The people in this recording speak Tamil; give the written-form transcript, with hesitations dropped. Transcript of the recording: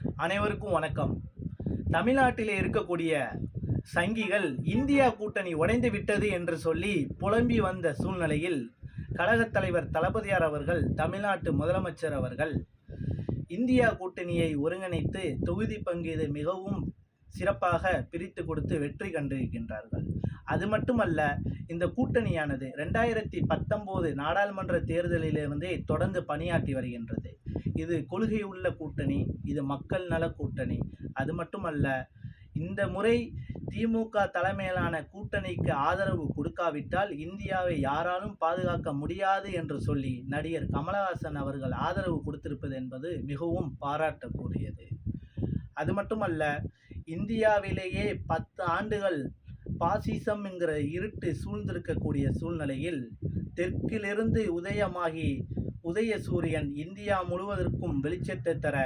அனைவருக்கும் வணக்கம். தமிழ்நாட்டிலே இருக்கக்கூடிய சங்கிகள் இந்தியா கூட்டணி உடைந்து விட்டது என்று சொல்லி புலம்பி வந்த சூழ்நிலையில் கழகத் தலைவர் தளபதியார் அவர்கள், தமிழ்நாட்டு முதலமைச்சர் அவர்கள் இந்தியா கூட்டணியை ஒருங்கிணைத்து தொகுதி பங்கீடு மிகவும் சிறப்பாக பிரித்து கொடுத்து வெற்றி கண்டிருக்கின்றார்கள். அது மட்டுமல்ல, இந்த கூட்டணியானது 2019 நாடாளுமன்ற தேர்தலிலிருந்தே தொடர்ந்து பணியாற்றி வருகின்றது. இது கொள்கை உள்ள கூட்டணி, இது மக்கள் நல கூட்டணி. அது மட்டுமல்ல, இந்த முறை திமுக தலைமையிலான கூட்டணிக்கு ஆதரவு கொடுக்காவிட்டால் இந்தியாவை யாராலும் பாதுகாக்க முடியாது என்று சொல்லி நடிகர் கமலஹாசன் அவர்கள் ஆதரவு கொடுத்திருப்பது என்பது மிகவும் பாராட்டக்கூடியது. அது மட்டுமல்ல, இந்தியாவிலேயே 10 ஆண்டுகள் பாசிசம் என்கிற இருட்டு சூழ்ந்திருக்கக்கூடிய சூழ்நிலையில் தெற்கிலிருந்து உதயமாகி உதய சூரியன் இந்தியா முழுவதற்கும் வெளிச்சத்தை தர